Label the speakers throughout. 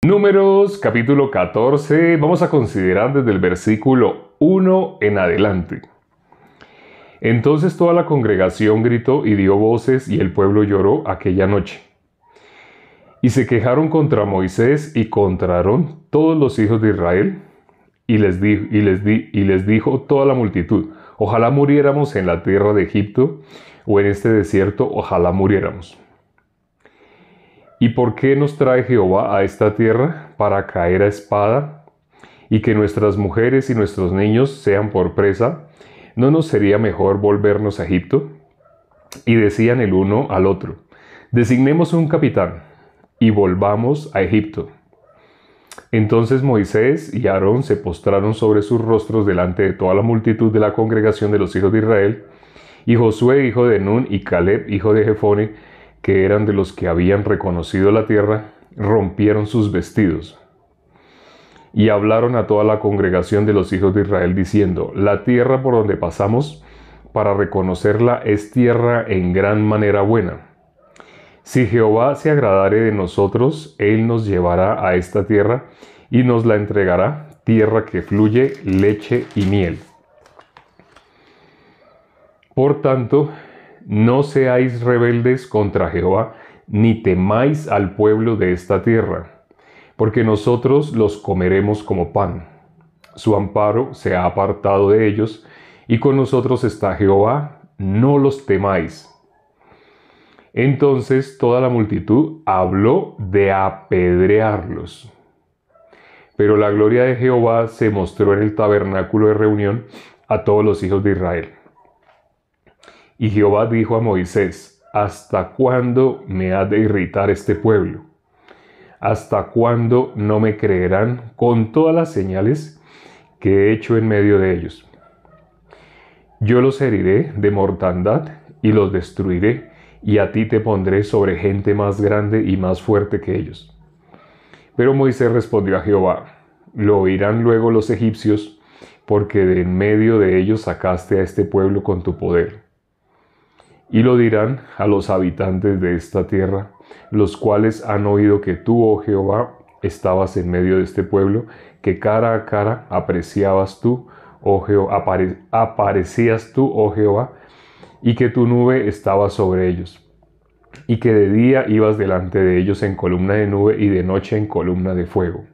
Speaker 1: Números capítulo 14, vamos a considerar desde el versículo 1 en adelante. Entonces toda la congregación gritó y dio voces y el pueblo lloró aquella noche. Y se quejaron contra Moisés y contra Aarón todos los hijos de Israel y les dijo toda la multitud: ojalá muriéramos en la tierra de Egipto o en este desierto, ojalá muriéramos. ¿Y por qué nos trae Jehová a esta tierra? Para caer a espada y que nuestras mujeres y nuestros niños sean por presa. ¿No nos sería mejor volvernos a Egipto? Y decían el uno al otro: designemos un capitán y volvamos a Egipto. Entonces Moisés y Aarón se postraron sobre sus rostros delante de toda la multitud de la congregación de los hijos de Israel, y Josué hijo de Nun y Caleb hijo de Jefone, que eran de los que habían reconocido la tierra, rompieron sus vestidos. Y hablaron a toda la congregación de los hijos de Israel diciendo: la tierra por donde pasamos para reconocerla es tierra en gran manera buena. Si Jehová se agradare de nosotros, Él nos llevará a esta tierra y nos la entregará, tierra que fluye leche y miel. Por tanto, no seáis rebeldes contra Jehová, ni temáis al pueblo de esta tierra, porque nosotros los comeremos como pan. Su amparo se ha apartado de ellos, y con nosotros está Jehová, no los temáis. Entonces toda la multitud habló de apedrearlos. Pero la gloria de Jehová se mostró en el tabernáculo de reunión a todos los hijos de Israel. Y Jehová dijo a Moisés: ¿hasta cuándo me ha de irritar este pueblo? ¿Hasta cuándo no me creerán con todas las señales que he hecho en medio de ellos? Yo los heriré de mortandad y los destruiré, y a ti te pondré sobre gente más grande y más fuerte que ellos. Pero Moisés respondió a Jehová: lo oirán luego los egipcios, porque de en medio de ellos sacaste a este pueblo con tu poder. Y lo dirán a los habitantes de esta tierra, los cuales han oído que tú, oh Jehová, estabas en medio de este pueblo, que cara a cara aparecías tú, oh Jehová, y que tu nube estaba sobre ellos, y que de día ibas delante de ellos en columna de nube y de noche en columna de fuego,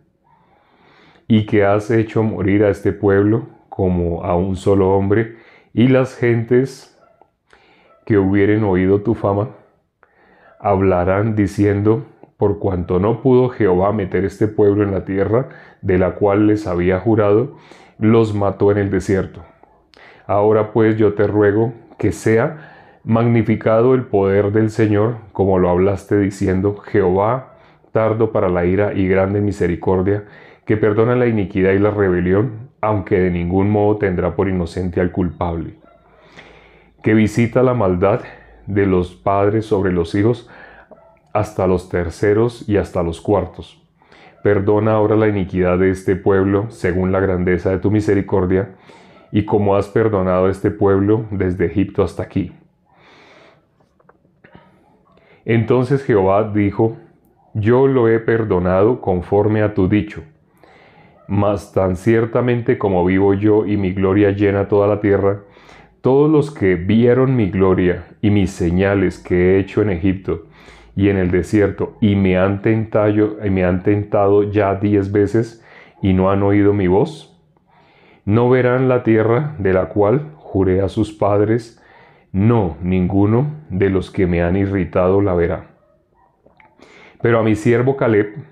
Speaker 1: y que has hecho morir a este pueblo como a un solo hombre, y las gentes que hubieren oído tu fama hablarán diciendo: por cuanto no pudo Jehová meter este pueblo en la tierra de la cual les había jurado, los mató en el desierto. Ahora pues yo te ruego que sea magnificado el poder del Señor, como lo hablaste diciendo: Jehová, tardo para la ira y grande en misericordia, que perdona la iniquidad y la rebelión, aunque de ningún modo tendrá por inocente al culpable. Que visita la maldad de los padres sobre los hijos hasta los terceros y hasta los cuartos. Perdona ahora la iniquidad de este pueblo según la grandeza de tu misericordia, y como has perdonado a este pueblo desde Egipto hasta aquí. Entonces Jehová dijo: yo lo he perdonado conforme a tu dicho. Mas tan ciertamente como vivo yo y mi gloria llena toda la tierra, todos los que vieron mi gloria y mis señales que he hecho en Egipto y en el desierto, y me han tentado ya 10 veces y no han oído mi voz, no verán la tierra de la cual juré a sus padres, no, ninguno de los que me han irritado la verá. Pero a mi siervo Caleb,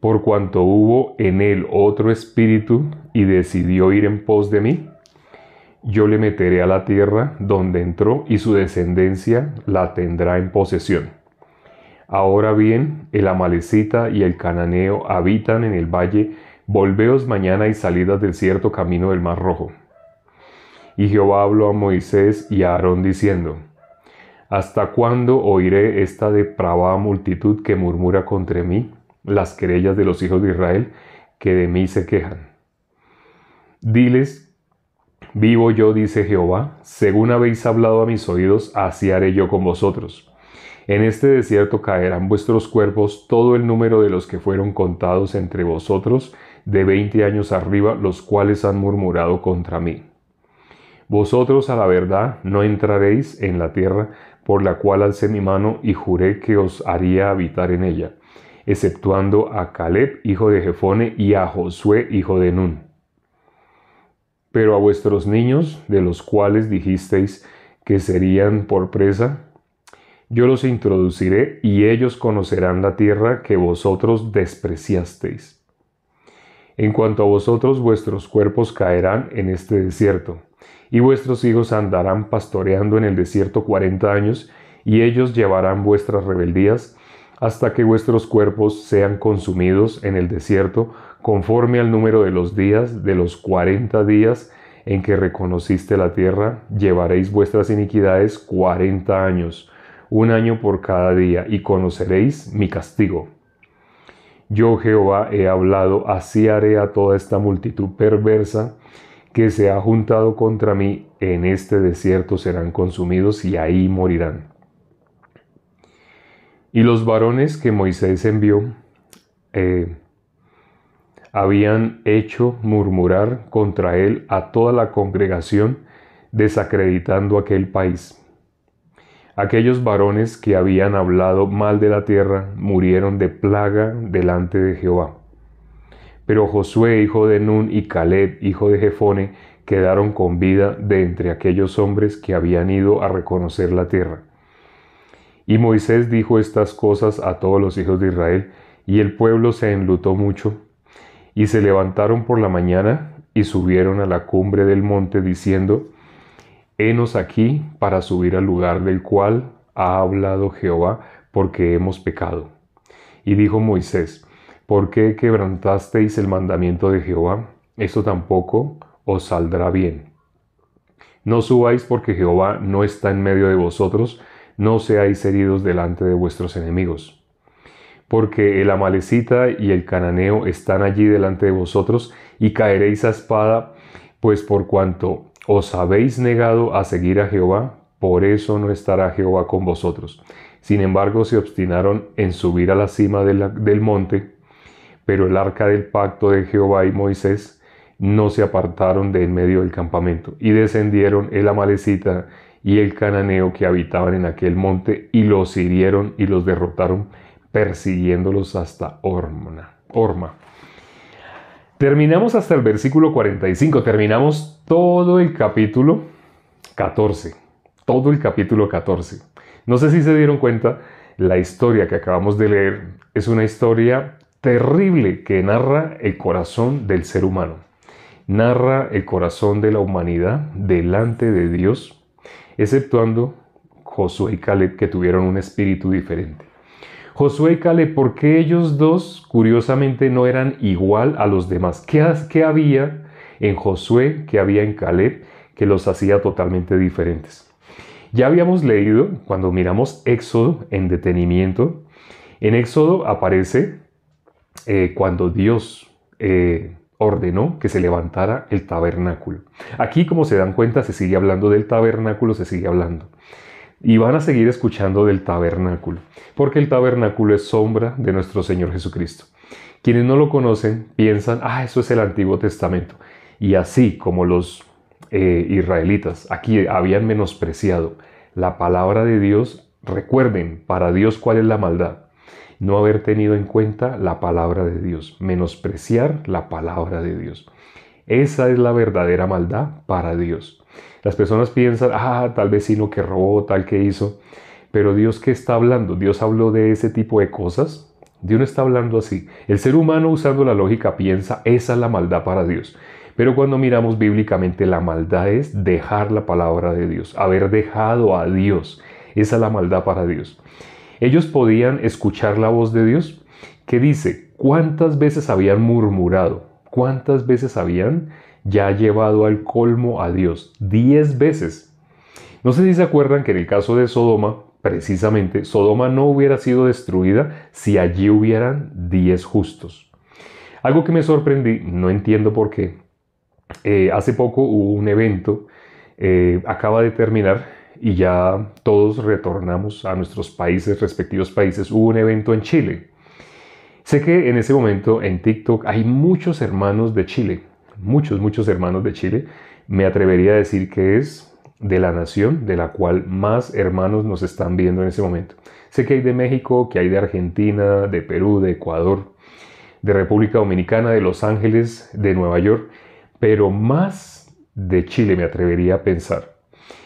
Speaker 1: por cuanto hubo en él otro espíritu y decidió ir en pos de mí, yo le meteré a la tierra donde entró y su descendencia la tendrá en posesión. Ahora bien, el amalecita y el cananeo habitan en el valle. Volveos mañana y salid del cierto camino del Mar Rojo. Y Jehová habló a Moisés y a Aarón diciendo: ¿hasta cuándo oiré esta depravada multitud que murmura contra mí, las querellas de los hijos de Israel que de mí se quejan? Diles: vivo yo, dice Jehová, según habéis hablado a mis oídos, así haré yo con vosotros. En este desierto caerán vuestros cuerpos todo el número de los que fueron contados entre vosotros de 20 años arriba, los cuales han murmurado contra mí. Vosotros a la verdad no entraréis en la tierra por la cual alcé mi mano y juré que os haría habitar en ella, exceptuando a Caleb, hijo de Jefone, y a Josué, hijo de Nun. Pero a vuestros niños, de los cuales dijisteis que serían por presa, yo los introduciré y ellos conocerán la tierra que vosotros despreciasteis. En cuanto a vosotros, vuestros cuerpos caerán en este desierto, y vuestros hijos andarán pastoreando en el desierto 40 años, y ellos llevarán vuestras rebeldías hasta que vuestros cuerpos sean consumidos en el desierto, conforme al número de los días, de los 40 días en que reconociste la tierra, llevaréis vuestras iniquidades 40 años, un año por cada día, y conoceréis mi castigo. Yo, Jehová, he hablado, así haré a toda esta multitud perversa que se ha juntado contra mí, en este desierto serán consumidos y ahí morirán. Y los varones que Moisés envió habían hecho murmurar contra él a toda la congregación, desacreditando aquel país. Aquellos varones que habían hablado mal de la tierra murieron de plaga delante de Jehová. Pero Josué, hijo de Nun, y Caleb, hijo de Jefone, quedaron con vida de entre aquellos hombres que habían ido a reconocer la tierra. Y Moisés dijo estas cosas a todos los hijos de Israel, y el pueblo se enlutó mucho, y se levantaron por la mañana y subieron a la cumbre del monte diciendo: Henos aquí para subir al lugar del cual ha hablado Jehová, porque hemos pecado. Y dijo Moisés: ¿por qué quebrantasteis el mandamiento de Jehová? Esto tampoco os saldrá bien. No subáis porque Jehová no está en medio de vosotros, no seáis heridos delante de vuestros enemigos. Porque el amalecita y el cananeo están allí delante de vosotros, y caeréis a espada, pues por cuanto os habéis negado a seguir a Jehová, por eso no estará Jehová con vosotros. Sin embargo, se obstinaron en subir a la cima del monte, pero el arca del pacto de Jehová y Moisés no se apartaron de en medio del campamento, y descendieron el amalecita y el cananeo que habitaban en aquel monte, y los hirieron y los derrotaron, persiguiéndolos hasta Horma. Terminamos hasta el versículo 45, terminamos todo el capítulo 14, todo el capítulo 14. No sé si se dieron cuenta, la historia que acabamos de leer es una historia terrible que narra el corazón del ser humano, narra el corazón de la humanidad delante de Dios, exceptuando Josué y Caleb, que tuvieron un espíritu diferente. Josué y Caleb, ¿por qué ellos dos, curiosamente, no eran igual a los demás? ¿Qué había en Josué, qué había en Caleb, que los hacía totalmente diferentes? Ya habíamos leído, cuando miramos Éxodo en detenimiento, en Éxodo aparece cuando Dios ordenó que se levantara el tabernáculo. Aquí, como se dan cuenta, se sigue hablando del tabernáculo, se sigue hablando. Y van a seguir escuchando del tabernáculo, porque el tabernáculo es sombra de nuestro Señor Jesucristo. Quienes no lo conocen piensan, eso es el Antiguo Testamento. Y así como los israelitas aquí habían menospreciado la palabra de Dios, recuerden, para Dios, ¿cuál es la maldad? No haber tenido en cuenta la palabra de Dios, menospreciar la palabra de Dios. Esa es la verdadera maldad para Dios. Las personas piensan, tal vecino que robó, tal que hizo. Pero Dios, ¿qué está hablando? Dios habló de ese tipo de cosas. Dios no está hablando así. El ser humano, usando la lógica, piensa, esa es la maldad para Dios. Pero cuando miramos bíblicamente, la maldad es dejar la palabra de Dios, haber dejado a Dios. Esa es la maldad para Dios. Ellos podían escuchar la voz de Dios, que dice, ¿cuántas veces habían murmurado? ¿Cuántas veces habían ya llevado al colmo a Dios? 10 veces. No sé si se acuerdan que en el caso de Sodoma, precisamente, Sodoma no hubiera sido destruida si allí hubieran 10 justos. Algo que me sorprendí, no entiendo por qué. Hace poco hubo un evento, acaba de terminar, y ya todos retornamos a nuestros países, respectivos países, hubo un evento en Chile. Sé que en ese momento en TikTok hay muchos hermanos de Chile, muchos hermanos de Chile. Me atrevería a decir que es de la nación de la cual más hermanos nos están viendo en ese momento. Sé que hay de México, que hay de Argentina, de Perú, de Ecuador, de República Dominicana, de Los Ángeles, de Nueva York, pero más de Chile me atrevería a pensar.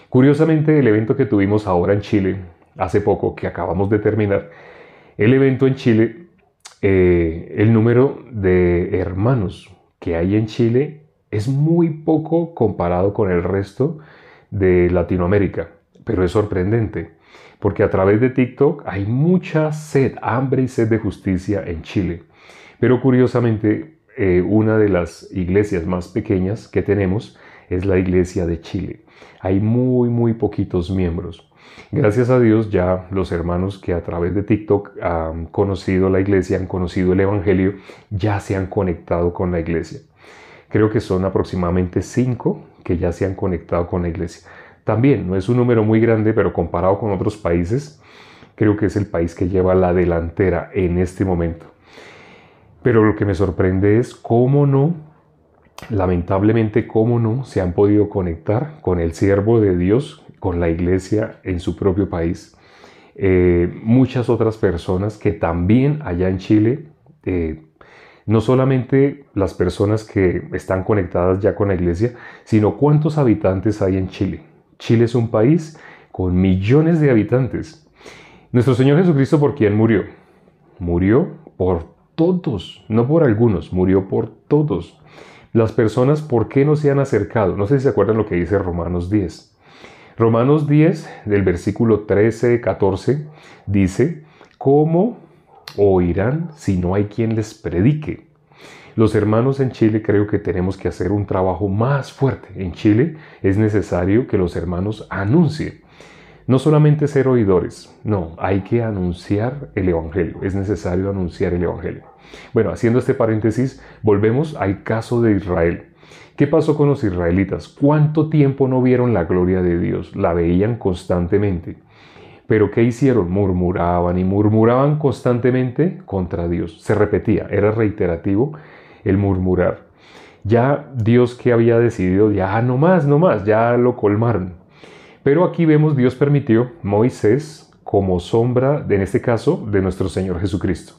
Speaker 1: Curiosamente, el evento que tuvimos ahora en Chile, hace poco, que acabamos de terminar, el evento en Chile, el número de hermanos que hay en Chile es muy poco comparado con el resto de Latinoamérica, pero es sorprendente, porque a través de TikTok hay mucha sed, hambre y sed de justicia en Chile. Pero curiosamente, una de las iglesias más pequeñas que tenemos es la iglesia de Chile. Hay muy poquitos miembros. Gracias a Dios ya los hermanos que a través de TikTok han conocido la iglesia, han conocido el evangelio, ya se han conectado con la iglesia. Creo que son aproximadamente 5 que ya se han conectado con la iglesia. También no es un número muy grande, pero comparado con otros países, creo que es el país que lleva la delantera en este momento. Pero lo que me sorprende es cómo no, lamentablemente cómo no se han podido conectar con el siervo de Dios, con la iglesia en su propio país. Muchas otras personas que también allá en Chile, no solamente las personas que están conectadas ya con la iglesia, sino cuántos habitantes hay en Chile. Chile es un país con millones de habitantes. Nuestro Señor Jesucristo, ¿por quién murió? Murió por todos, no por algunos, murió por todos. Las personas, ¿por qué no se han acercado? No sé si se acuerdan lo que dice Romanos 10. Romanos 10, del versículo 13, 14, dice, ¿cómo oirán si no hay quien les predique? Los hermanos en Chile creo que tenemos que hacer un trabajo más fuerte. En Chile es necesario que los hermanos anuncien. No solamente ser oidores, no, hay que anunciar el evangelio. Es necesario anunciar el evangelio. Bueno, haciendo este paréntesis, volvemos al caso de Israel. ¿Qué pasó con los israelitas? ¿Cuánto tiempo no vieron la gloria de Dios? La veían constantemente. ¿Pero qué hicieron? Murmuraban y murmuraban constantemente contra Dios. Se repetía, era reiterativo el murmurar. Ya Dios que había decidido, ya no más, ya lo colmaron. Pero aquí vemos, Dios permitió Moisés como sombra, en este caso, de nuestro Señor Jesucristo.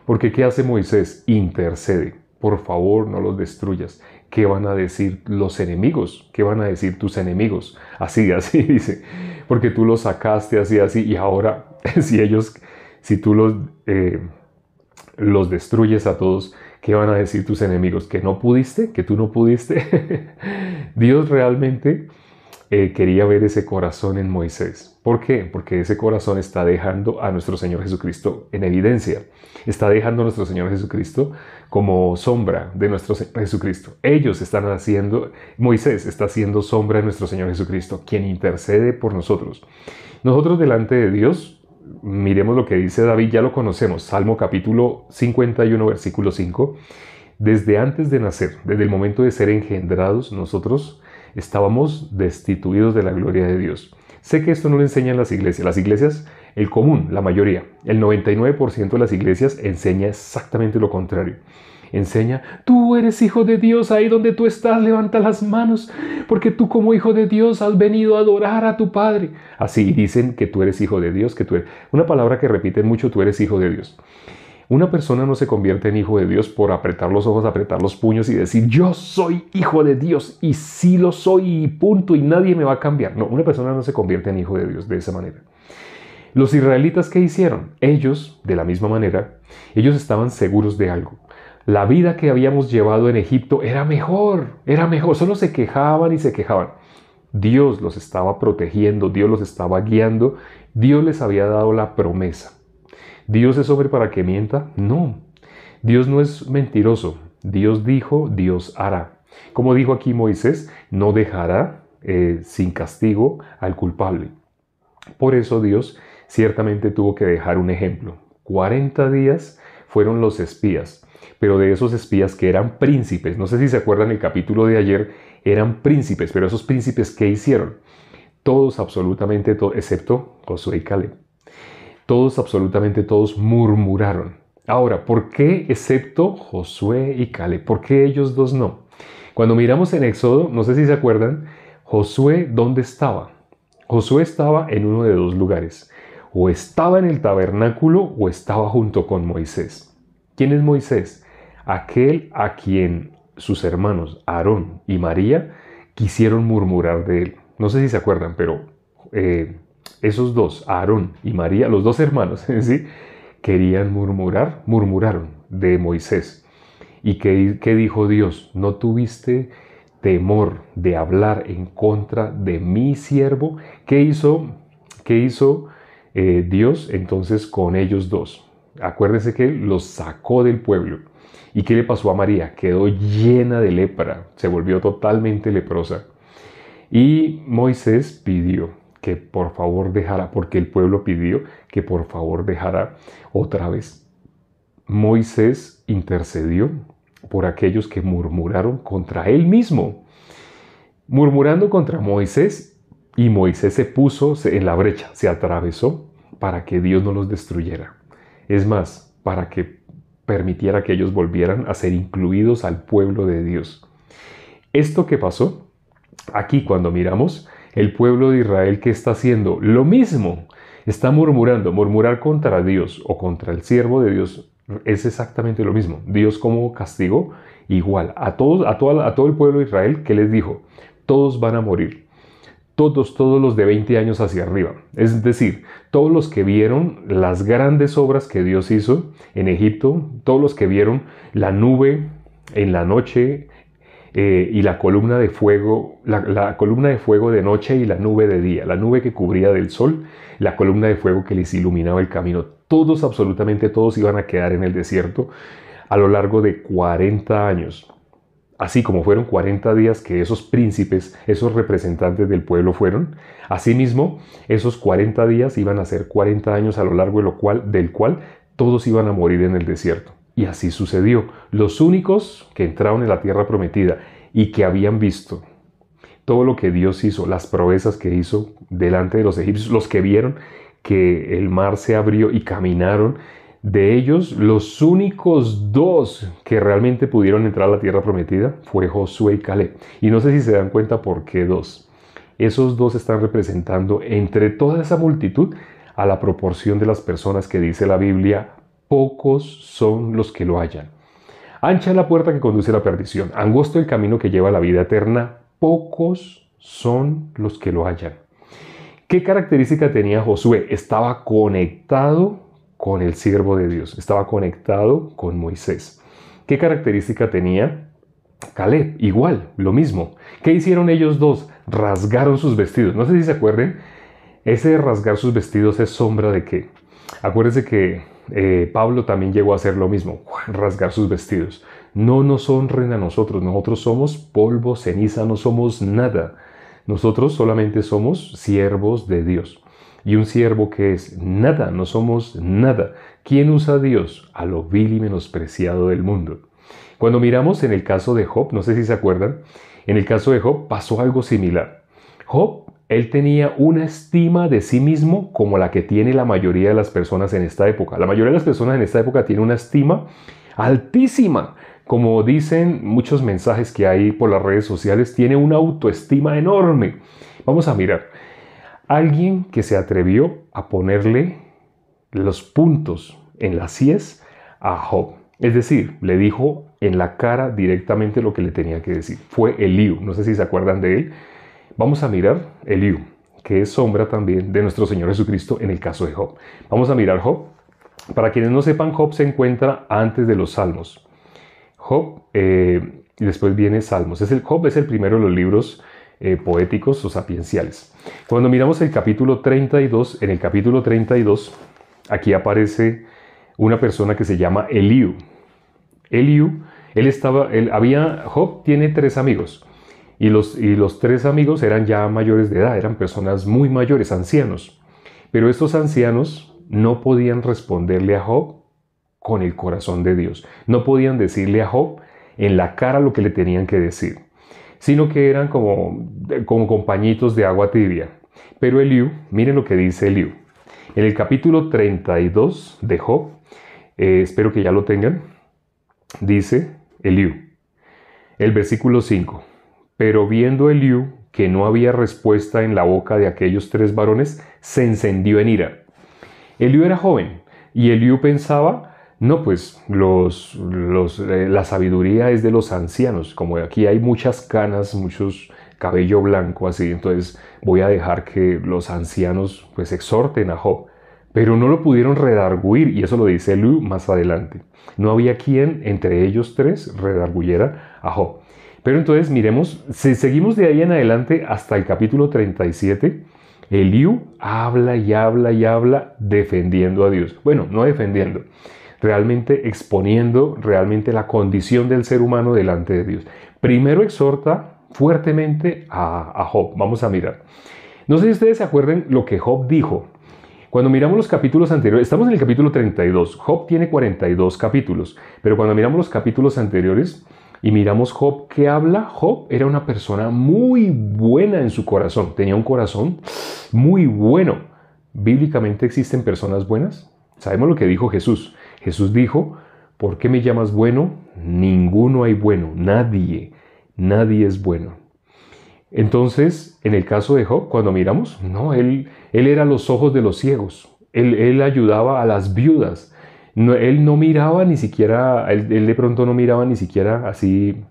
Speaker 1: Porque ¿qué hace Moisés? Intercede. Por favor, no los destruyas. ¿Qué van a decir los enemigos? ¿Qué van a decir tus enemigos? Así dice. Porque tú los sacaste así, y ahora, si tú los destruyes a todos, ¿qué van a decir tus enemigos? ¿Que no pudiste? ¿Que tú no pudiste? Dios realmente quería ver ese corazón en Moisés. ¿Por qué? Porque ese corazón está dejando a nuestro Señor Jesucristo en evidencia. Está dejando a nuestro Señor Jesucristo como sombra de nuestro Señor Jesucristo. Moisés está haciendo sombra de nuestro Señor Jesucristo, quien intercede por nosotros. Nosotros delante de Dios, miremos lo que dice David, ya lo conocemos, Salmo capítulo 51, versículo 5. Desde antes de nacer, desde el momento de ser engendrados, nosotros estábamos destituidos de la gloria de Dios. Sé que esto no lo enseñan las iglesias. Las iglesias, el común, la mayoría, el 99% de las iglesias enseña exactamente lo contrario. Enseña, tú eres hijo de Dios, ahí donde tú estás, levanta las manos, porque tú como hijo de Dios has venido a adorar a tu Padre. Así dicen que tú eres hijo de Dios, una palabra que repiten mucho, tú eres hijo de Dios. Una persona no se convierte en hijo de Dios por apretar los ojos, apretar los puños y decir, yo soy hijo de Dios y sí lo soy y punto y nadie me va a cambiar. No, una persona no se convierte en hijo de Dios de esa manera. Los israelitas, ¿qué hicieron? Ellos, de la misma manera, ellos estaban seguros de algo. La vida que habíamos llevado en Egipto era mejor. Solo se quejaban y se quejaban. Dios los estaba protegiendo, Dios los estaba guiando, Dios les había dado la promesa. ¿Dios es hombre para que mienta? No. Dios no es mentiroso. Dios dijo, Dios hará. Como dijo aquí Moisés, no dejará sin castigo al culpable. Por eso Dios ciertamente tuvo que dejar un ejemplo. 40 días fueron los espías, pero de esos espías que eran príncipes, no sé si se acuerdan el capítulo de ayer, eran príncipes, pero esos príncipes ¿qué hicieron? todos, absolutamente todos, excepto Josué y Caleb, todos, absolutamente todos murmuraron. Ahora, ¿por qué excepto Josué y Caleb? ¿Por qué ellos dos no? Cuando miramos en Éxodo, no sé si se acuerdan, Josué, ¿dónde estaba? Josué estaba en uno de dos lugares. O estaba en el tabernáculo o estaba junto con Moisés. ¿Quién es Moisés? Aquel a quien sus hermanos Aarón y María quisieron murmurar de él. No sé si se acuerdan, pero esos dos, Aarón y María, los dos hermanos, ¿sí? Querían murmuraron de Moisés. ¿Y qué dijo Dios? ¿No tuviste temor de hablar en contra de mi siervo? ¿Qué hizo Dios entonces con ellos dos? Acuérdense que los sacó del pueblo. ¿Y qué le pasó a María? Quedó llena de lepra, se volvió totalmente leprosa. Y Moisés pidió que por favor dejara, porque el pueblo pidió que por favor dejara otra vez. Moisés intercedió por aquellos que murmuraron contra él mismo, murmurando contra Moisés, y Moisés se puso en la brecha, se atravesó para que Dios no los destruyera. Es más, para que permitiera que ellos volvieran a ser incluidos al pueblo de Dios. Esto que pasó, aquí cuando miramos, el pueblo de Israel que está haciendo lo mismo, está murmurando, murmurar contra Dios o contra el siervo de Dios es exactamente lo mismo. Dios como castigó igual a todo el pueblo de Israel, que les dijo, todos van a morir. Todos los de 20 años hacia arriba. Es decir, todos los que vieron las grandes obras que Dios hizo en Egipto, todos los que vieron la nube en la noche y la columna de fuego, la columna de fuego de noche y la nube de día, la nube que cubría del sol, la columna de fuego que les iluminaba el camino. Todos, absolutamente todos, iban a quedar en el desierto a lo largo de 40 años. Así como fueron 40 días que esos príncipes, esos representantes del pueblo fueron, asimismo, esos 40 días iban a ser 40 años a lo largo del cual todos iban a morir en el desierto. Y así sucedió. Los únicos que entraron en la tierra prometida y que habían visto todo lo que Dios hizo, las proezas que hizo delante de los egipcios, los que vieron que el mar se abrió y caminaron, de ellos, los únicos dos que realmente pudieron entrar a la tierra prometida fue Josué y Caleb. Y no sé si se dan cuenta por qué dos. Esos dos están representando entre toda esa multitud a la proporción de las personas que dice la Biblia, pocos son los que lo hallan. Ancha es la puerta que conduce a la perdición, angosto el camino que lleva a la vida eterna, pocos son los que lo hallan. ¿Qué característica tenía Josué? Estaba conectado con el siervo de Dios, estaba conectado con Moisés. ¿Qué característica tenía Caleb? Igual, lo mismo. ¿Qué hicieron ellos dos? Rasgaron sus vestidos. No sé si se acuerden, ese de rasgar sus vestidos es sombra de qué. Acuérdense que Pablo también llegó a hacer lo mismo, rasgar sus vestidos. No nos honren a nosotros, nosotros somos polvo, ceniza, no somos nada. Nosotros solamente somos siervos de Dios. Y un siervo que es nada, no somos nada. ¿Quién usa a Dios? A lo vil y menospreciado del mundo. Cuando miramos en el caso de Job, no sé si se acuerdan, en el caso de Job pasó algo similar. Job, él tenía una estima de sí mismo como la que tiene la mayoría de las personas en esta época. La mayoría de las personas en esta época tiene una estima altísima. Como dicen muchos mensajes que hay por las redes sociales, tiene una autoestima enorme. Vamos a mirar. Alguien que se atrevió a ponerle los puntos en las íes a Job. Es decir, le dijo en la cara directamente lo que le tenía que decir. Fue Eliú. No sé si se acuerdan de él. Vamos a mirar Eliú, que es sombra también de nuestro Señor Jesucristo en el caso de Job. Vamos a mirar Job. Para quienes no sepan, Job se encuentra antes de los Salmos. Job, y después viene Salmos. Job es el primero de los libros poéticos o sapienciales. Cuando miramos el capítulo 32, en el capítulo 32, aquí aparece una persona que se llama Eliú. Eliú, Job tiene 3 amigos. Y los 3 amigos eran ya mayores de edad, eran personas muy mayores, ancianos. Pero estos ancianos no podían responderle a Job con el corazón de Dios. No podían decirle a Job en la cara lo que le tenían que decir, sino que eran como compañitos de agua tibia. Pero Eliú, miren lo que dice Eliú. En el capítulo 32 de Job, espero que ya lo tengan, dice Eliú, el versículo 5. Pero viendo Eliú que no había respuesta en la boca de aquellos 3 varones, se encendió en ira. Eliú era joven y Eliú pensaba, no, pues la sabiduría es de los ancianos, como aquí hay muchas canas, muchos cabello blanco así, entonces voy a dejar que los ancianos pues exhorten a Job. Pero no lo pudieron redarguir, y eso lo dice Eliú más adelante. No había quien entre ellos 3 redarguyera a Job. Pero entonces miremos, si seguimos de ahí en adelante hasta el capítulo 37, Eliú habla y habla y habla defendiendo a Dios. Bueno, no defendiendo, realmente exponiendo realmente la condición del ser humano delante de Dios. Primero exhorta fuertemente a Job. Vamos a mirar. No sé si ustedes se acuerdan lo que Job dijo. Cuando miramos los capítulos anteriores, estamos en el capítulo 32. Job tiene 42 capítulos, pero cuando miramos los capítulos anteriores y miramos Job, ¿qué habla? Job era una persona muy buena en su corazón. Tenía un corazón muy bueno. ¿Bíblicamente existen personas buenas? Sabemos lo que dijo Jesús. Jesús dijo, ¿por qué me llamas bueno? Ninguno hay bueno, nadie es bueno. Entonces, en el caso de Job, cuando miramos, no, él era los ojos de los ciegos. Él ayudaba a las viudas. No, él no miraba ni siquiera, él de pronto no miraba ni siquiera así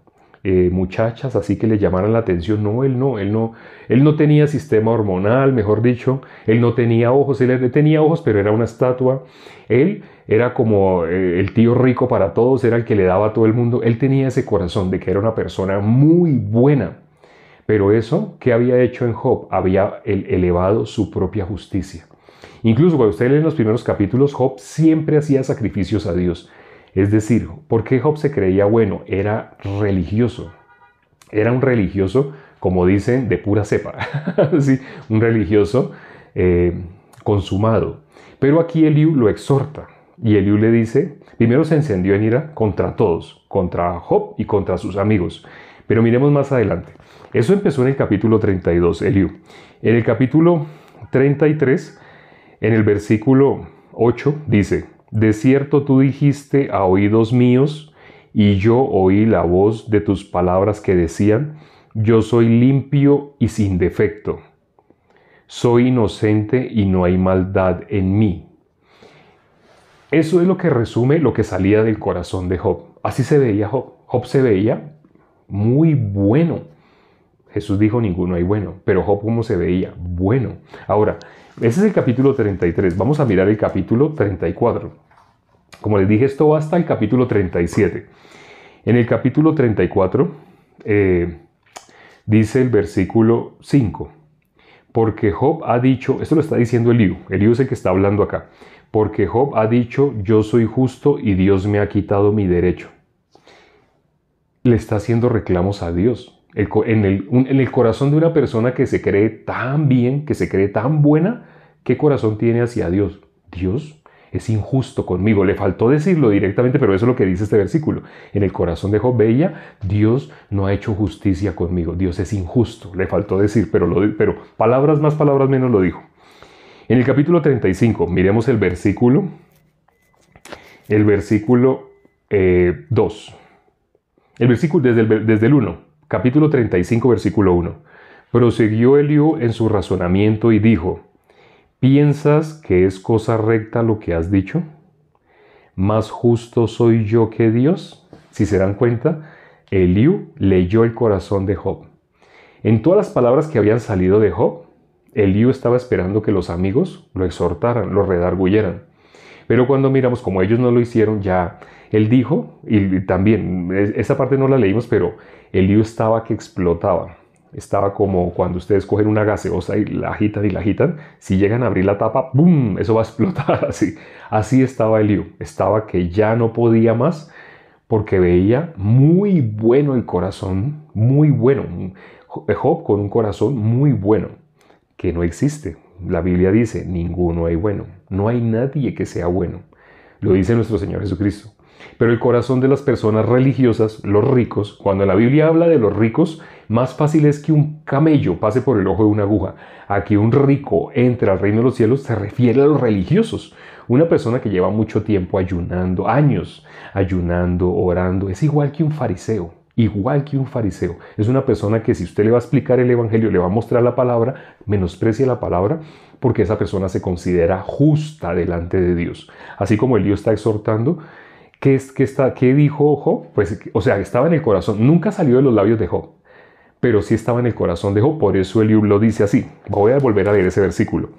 Speaker 1: muchachas, así que le llamaran la atención. No, él no tenía sistema hormonal, mejor dicho. Él no tenía ojos, él tenía ojos, pero era una estatua. Él era como el tío rico para todos, era el que le daba a todo el mundo. Él tenía ese corazón de que era una persona muy buena. Pero eso, ¿qué había hecho en Job? Había elevado su propia justicia. Incluso cuando usted lee en los primeros capítulos, Job siempre hacía sacrificios a Dios. Es decir, ¿por qué Job se creía bueno? Era religioso. Era un religioso, como dicen, de pura cepa. Sí, un religioso consumado. Pero aquí Eliú lo exhorta. Y Eliú le dice, primero se encendió en ira contra todos, contra Job y contra sus amigos. Pero miremos más adelante. Eso empezó en el capítulo 32, Eliú. En el capítulo 33, en el versículo 8, dice, de cierto tú dijiste a oídos míos, y yo oí la voz de tus palabras que decían, yo soy limpio y sin defecto. Soy inocente y no hay maldad en mí. Eso es lo que resume lo que salía del corazón de Job. Así se veía Job. Job se veía muy bueno. Jesús dijo, ninguno hay bueno. Pero Job, ¿cómo se veía? Bueno. Ahora, ese es el capítulo 33. Vamos a mirar el capítulo 34. Como les dije, esto va hasta el capítulo 37. En el capítulo 34 dice el versículo 5. Porque Job ha dicho, esto lo está diciendo Eliú. Eliú es el que está hablando acá. Porque Job ha dicho, yo soy justo y Dios me ha quitado mi derecho. Le está haciendo reclamos a Dios. En el corazón de una persona que se cree tan bien, que se cree tan buena, ¿qué corazón tiene hacia Dios? Dios es injusto conmigo. Le faltó decirlo directamente, pero eso es lo que dice este versículo. En el corazón de Job veía, Dios no ha hecho justicia conmigo. Dios es injusto. Le faltó decir, pero palabras más, palabras menos lo dijo. En el capítulo 35, miremos el versículo 2. El versículo desde el 1, capítulo 35, versículo 1. Prosiguió Eliú en su razonamiento y dijo, ¿piensas que es cosa recta lo que has dicho? ¿Más justo soy yo que Dios? Si se dan cuenta, Eliú leyó el corazón de Job. En todas las palabras que habían salido de Job, Eliú estaba esperando que los amigos lo exhortaran, lo redarguyeran. Pero cuando miramos, como ellos no lo hicieron, ya él dijo, y también, esa parte no la leímos, pero Eliú estaba que explotaba. Estaba como cuando ustedes cogen una gaseosa y la agitan. Si llegan a abrir la tapa, ¡boom!, eso va a explotar así. Así estaba Eliú. Estaba que ya no podía más porque veía muy bueno el corazón, muy bueno. Job con un corazón muy bueno, que no existe. La Biblia dice, ninguno hay bueno. No hay nadie que sea bueno. Lo dice nuestro Señor Jesucristo. Pero el corazón de las personas religiosas, los ricos, cuando la Biblia habla de los ricos, Más fácil es que un camello pase por el ojo de una aguja a que un rico entre al reino de los cielos. Se refiere a los religiosos. Una persona que lleva mucho tiempo ayunando, años ayunando, orando, es igual que un fariseo. Igual que un fariseo. Es una persona que si usted le va a explicar el evangelio, le va a mostrar la palabra, menosprecia la palabra, porque esa persona se considera justa delante de Dios. Así como Elías está exhortando, ¿qué dijo Job? Pues, o sea, estaba en el corazón. Nunca salió de los labios de Job, pero sí estaba en el corazón de Job. Por eso Eliú lo dice así. Voy a volver a leer ese versículo.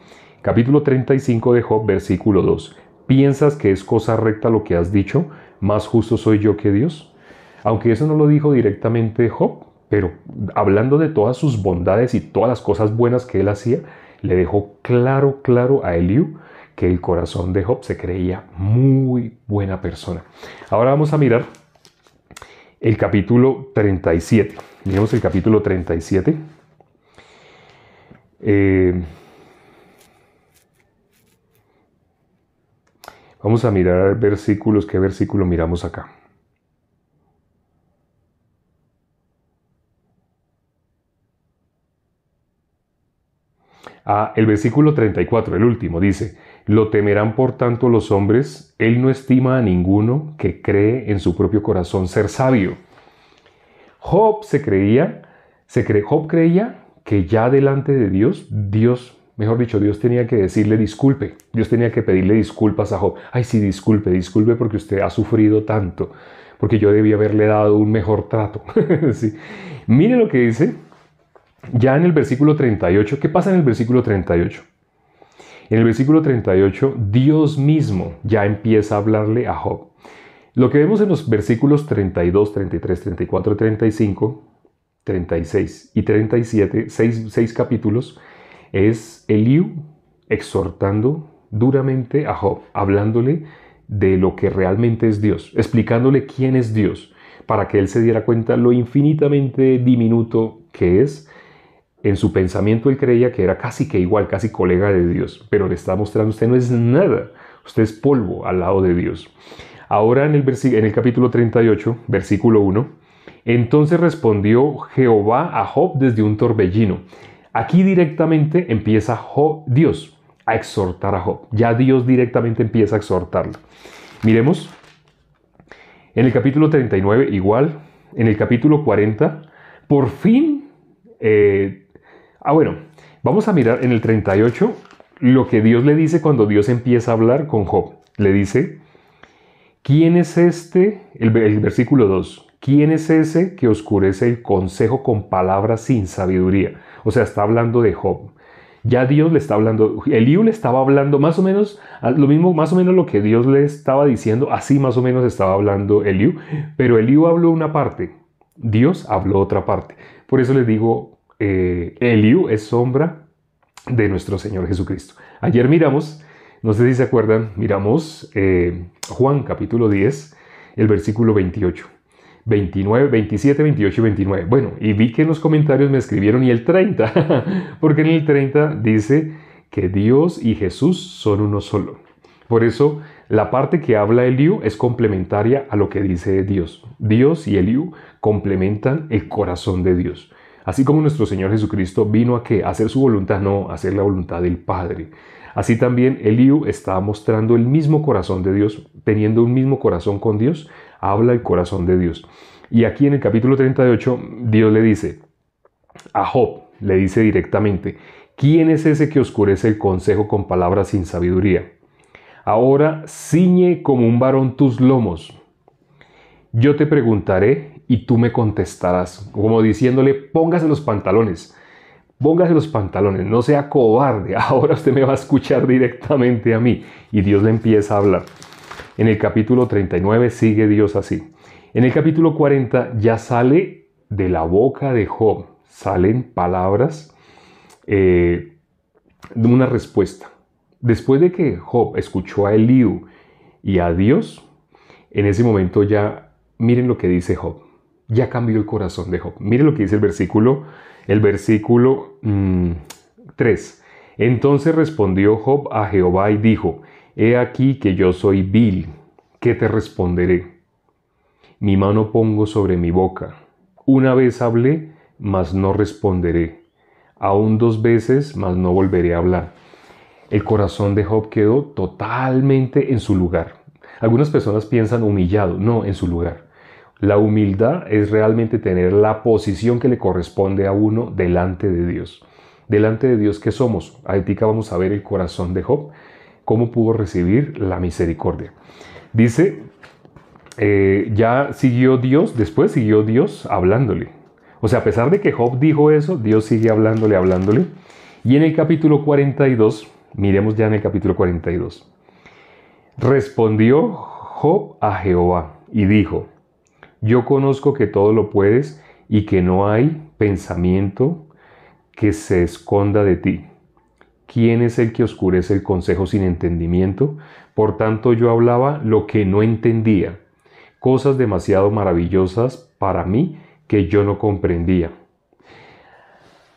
Speaker 1: Capítulo 35 de Job, versículo 2. ¿Piensas que es cosa recta lo que has dicho? ¿Más justo soy yo que Dios? Aunque eso no lo dijo directamente Job, pero hablando de todas sus bondades y todas las cosas buenas que él hacía, le dejó claro a Eliú que el corazón de Job se creía muy buena persona. Ahora vamos a mirar el capítulo 37. Miremos el capítulo 37. Vamos a mirar versículos. ¿Qué versículo miramos acá? El versículo 34, el último, dice: lo temerán por tanto los hombres, él no estima a ninguno que cree en su propio corazón ser sabio. Job creía que ya delante de Dios, mejor dicho, Dios tenía que decirle disculpe, Dios tenía que pedirle disculpas a Job. Ay, sí, disculpe porque usted ha sufrido tanto, porque yo debí haberle dado un mejor trato. Sí. Mire lo que dice. Ya en el versículo 38, ¿qué pasa en el versículo 38? En el versículo 38, Dios mismo ya empieza a hablarle a Job. Lo que vemos en los versículos 32, 33, 34, 35, 36 y 37, seis capítulos, es Eliú exhortando duramente a Job, hablándole de lo que realmente es Dios, explicándole quién es Dios, para que él se diera cuenta lo infinitamente diminuto que es. En su pensamiento él creía que era casi que igual, casi colega de Dios, pero le está mostrando: usted no es nada, usted es polvo al lado de Dios. Ahora en el capítulo 38, versículo 1, entonces respondió Jehová a Job desde un torbellino. Aquí directamente empieza Dios a exhortar a Job. Ya Dios directamente empieza a exhortarlo. Miremos, en el capítulo 39 igual, en el capítulo 40, por fin... bueno, vamos a mirar en el 38 lo que Dios le dice cuando Dios empieza a hablar con Job. Le dice: ¿quién es este? El versículo 2. ¿Quién es ese que oscurece el consejo con palabras sin sabiduría? O sea, está hablando de Job. Ya Dios le está hablando, Eliú le estaba hablando más o menos, lo mismo, más o menos lo que Dios le estaba diciendo, así más o menos estaba hablando Eliú. Pero Eliú habló una parte, Dios habló otra parte. Por eso les digo, Eliú es sombra de nuestro Señor Jesucristo. Ayer miramos, no sé si se acuerdan, miramos Juan capítulo 10, el versículo 28, 29, 27, 28 y 29. Bueno, y vi que en los comentarios me escribieron: y el 30, porque en el 30 dice que Dios y Jesús son uno solo. Por eso la parte que habla Eliú es complementaria a lo que dice Dios. Dios y Eliú complementan el corazón de Dios. Así como nuestro Señor Jesucristo vino a ¿qué? A hacer su voluntad, no, a hacer la voluntad del Padre. Así también Eliú está mostrando el mismo corazón de Dios, teniendo un mismo corazón con Dios, habla el corazón de Dios. Y aquí en el capítulo 38, Dios le dice a Job, le dice directamente: ¿quién es ese que oscurece el consejo con palabras sin sabiduría? Ahora ciñe como un varón tus lomos. Yo te preguntaré y tú me contestarás. Como diciéndole: póngase los pantalones, no sea cobarde. Ahora usted me va a escuchar directamente a mí. Y Dios le empieza a hablar. En el capítulo 39 sigue Dios así. En el capítulo 40 ya sale de la boca de Job, salen palabras de una respuesta. Después de que Job escuchó a Eliú y a Dios, en ese momento ya, miren lo que dice Job. Ya cambió el corazón de Job. Miren lo que dice el versículo 3. Entonces respondió Job a Jehová y dijo: he aquí que yo soy vil, ¿qué te responderé? Mi mano pongo sobre mi boca. Una vez hablé, mas no responderé. Aún 2 veces, mas no volveré a hablar. El corazón de Job quedó totalmente en su lugar. Algunas personas piensan humillado, no, en su lugar. La humildad es realmente tener la posición que le corresponde a uno delante de Dios. Delante de Dios, ¿qué somos? Ahorita vamos a ver el corazón de Job, cómo pudo recibir la misericordia. Dice, después siguió Dios hablándole. O sea, a pesar de que Job dijo eso, Dios sigue hablándole. Y en el capítulo 42, miremos ya en el capítulo 42. Respondió Job a Jehová y dijo, yo conozco que todo lo puedes y que no hay pensamiento que se esconda de ti. ¿Quién es el que oscurece el consejo sin entendimiento? Por tanto yo hablaba lo que no entendía, cosas demasiado maravillosas para mí que yo no comprendía.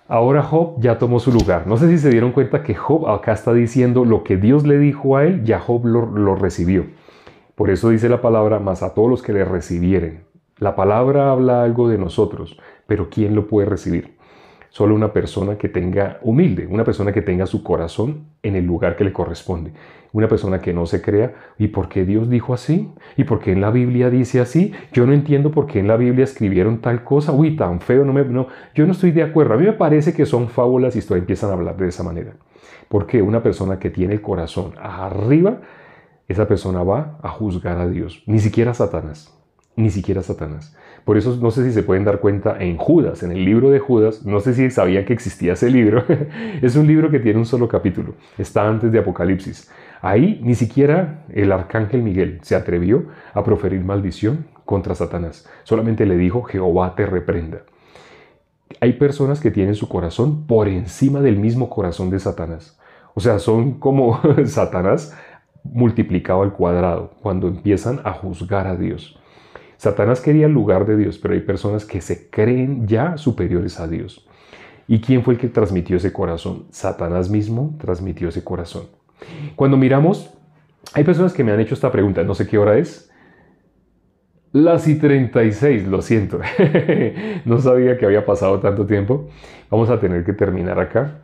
Speaker 1: Ahora Job ya tomó su lugar. No sé si se dieron cuenta que Job acá está diciendo lo que Dios le dijo a él, ya Job lo recibió. Por eso dice la palabra, mas a todos los que le recibieren. La palabra habla algo de nosotros, pero ¿quién lo puede recibir? Solo una persona que tenga humilde, una persona que tenga su corazón en el lugar que le corresponde. Una persona que no se crea, ¿y por qué Dios dijo así? ¿Y por qué en la Biblia dice así? Yo no entiendo por qué en la Biblia escribieron tal cosa. Uy, tan feo, yo no estoy de acuerdo. A mí me parece que son fábulas y empiezan a hablar de esa manera. Porque una persona que tiene el corazón arriba, esa persona va a juzgar a Dios. Ni siquiera Satanás. Ni siquiera Satanás. Por eso no sé si se pueden dar cuenta en Judas, en el libro de Judas, no sé si sabían que existía ese libro, es un libro que tiene un solo capítulo, está antes de Apocalipsis. Ahí ni siquiera el arcángel Miguel se atrevió a proferir maldición contra Satanás, solamente le dijo, Jehová te reprenda. Hay personas que tienen su corazón por encima del mismo corazón de Satanás. O sea, son como Satanás multiplicado al cuadrado cuando empiezan a juzgar a Dios. Satanás quería el lugar de Dios, pero hay personas que se creen ya superiores a Dios. ¿Y quién fue el que transmitió ese corazón? Satanás mismo transmitió ese corazón. Cuando miramos, hay personas que me han hecho esta pregunta, no sé qué hora es. Las y 36, lo siento. No sabía que había pasado tanto tiempo. Vamos a tener que terminar acá.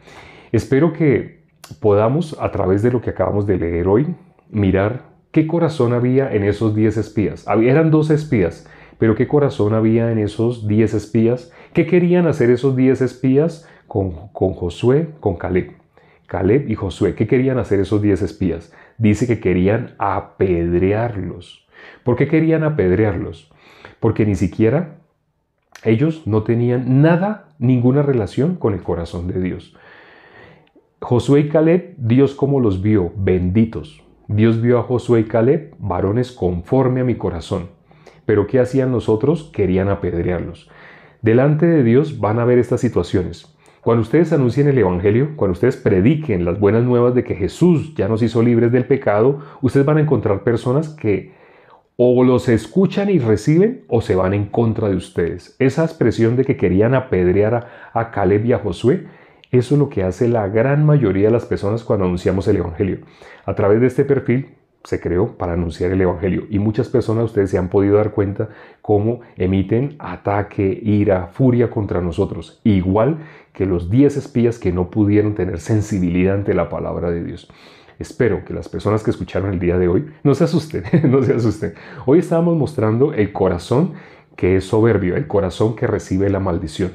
Speaker 1: Espero que podamos, a través de lo que acabamos de leer hoy, mirar ¿qué corazón había en esos 10 espías? Eran 12 espías, pero ¿qué corazón había en esos 10 espías? ¿Qué querían hacer esos 10 espías con Josué, con Caleb? Caleb y Josué, ¿qué querían hacer esos 10 espías? Dice que querían apedrearlos. ¿Por qué querían apedrearlos? Porque ni siquiera ellos no tenían ninguna relación con el corazón de Dios. Josué y Caleb, Dios cómo los vio, benditos. Dios vio a Josué y Caleb, varones conforme a mi corazón. Pero ¿qué hacían los otros? Querían apedrearlos. Delante de Dios van a ver estas situaciones. Cuando ustedes anuncien el Evangelio, cuando ustedes prediquen las buenas nuevas de que Jesús ya nos hizo libres del pecado, ustedes van a encontrar personas que o los escuchan y reciben o se van en contra de ustedes. Esa expresión de que querían apedrear a Caleb y a Josué, eso es lo que hace la gran mayoría de las personas cuando anunciamos el Evangelio. A través de este perfil se creó para anunciar el Evangelio y muchas personas, ustedes se han podido dar cuenta cómo emiten ataque, ira, furia contra nosotros, igual que los 10 espías que no pudieron tener sensibilidad ante la palabra de Dios. Espero que las personas que escucharon el día de hoy no se asusten, no se asusten. Hoy estábamos mostrando el corazón que es soberbio, el corazón que recibe la maldición,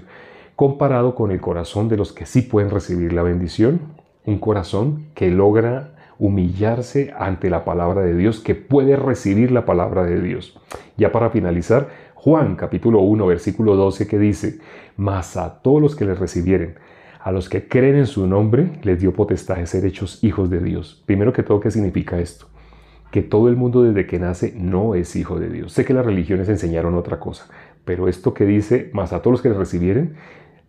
Speaker 1: comparado con el corazón de los que sí pueden recibir la bendición, un corazón que logra humillarse ante la palabra de Dios, que puede recibir la palabra de Dios. Ya para finalizar, Juan capítulo 1 versículo 12 que dice, mas a todos los que les recibieren, a los que creen en su nombre, les dio potestad de ser hechos hijos de Dios. Primero que todo, ¿qué significa esto? Que todo el mundo desde que nace no es hijo de Dios. Sé que las religiones enseñaron otra cosa, pero esto que dice, más a todos los que les recibieren,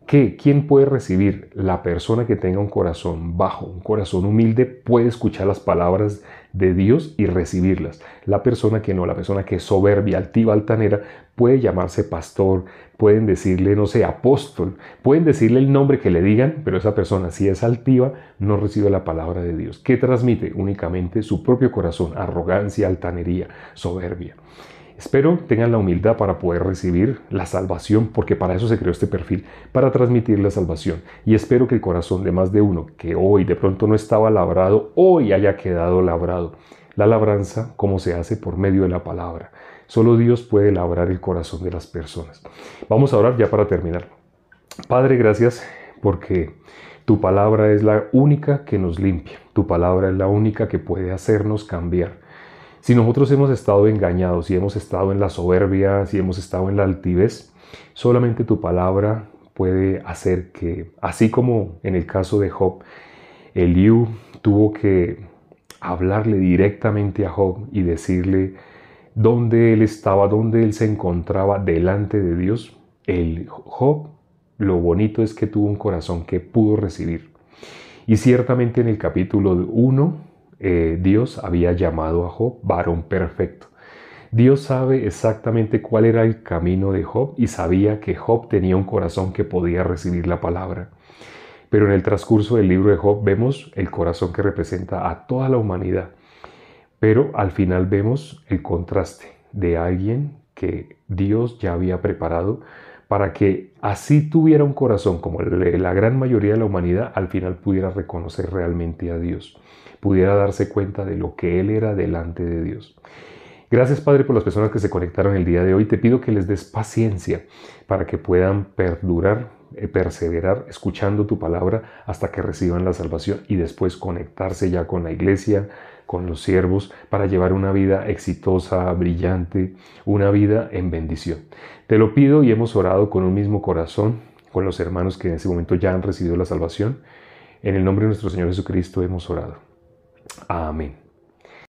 Speaker 1: ¿quién puede recibir? La persona que tenga un corazón bajo, un corazón humilde, puede escuchar las palabras de Dios y recibirlas. La persona que no, la persona que es soberbia, altiva, altanera, puede llamarse pastor, pueden decirle, no sé, apóstol, pueden decirle el nombre que le digan, pero esa persona, si es altiva, no recibe la palabra de Dios. ¿Qué transmite? Únicamente su propio corazón, arrogancia, altanería, soberbia. Espero tengan la humildad para poder recibir la salvación, porque para eso se creó este perfil, para transmitir la salvación. Y espero que el corazón de más de uno que hoy de pronto no estaba labrado, hoy haya quedado labrado. La labranza, ¿cómo se hace? Por medio de la palabra. Solo Dios puede labrar el corazón de las personas. Vamos a orar ya para terminar. Padre, gracias porque tu palabra es la única que nos limpia. Tu palabra es la única que puede hacernos cambiar. Si nosotros hemos estado engañados, si hemos estado en la soberbia, si hemos estado en la altivez, solamente tu palabra puede hacer que, así como en el caso de Job, Eliú tuvo que hablarle directamente a Job y decirle dónde él estaba, dónde él se encontraba delante de Dios, el Job, lo bonito es que tuvo un corazón que pudo recibir. Y ciertamente en el capítulo 1, Dios había llamado a Job varón perfecto. Dios sabe exactamente cuál era el camino de Job y sabía que Job tenía un corazón que podía recibir la palabra. Pero en el transcurso del libro de Job vemos el corazón que representa a toda la humanidad. Pero al final vemos el contraste de alguien que Dios ya había preparado para que así tuviera un corazón como la gran mayoría de la humanidad, al final pudiera reconocer realmente a Dios, pudiera darse cuenta de lo que Él era delante de Dios. Gracias, Padre, por las personas que se conectaron el día de hoy. Te pido que les des paciencia para que puedan perdurar, perseverar, escuchando tu palabra hasta que reciban la salvación y después conectarse ya con la iglesia, con los siervos, para llevar una vida exitosa, brillante, una vida en bendición. Te lo pido y hemos orado con un mismo corazón, con los hermanos que en ese momento ya han recibido la salvación. En el nombre de nuestro Señor Jesucristo hemos orado. Amén.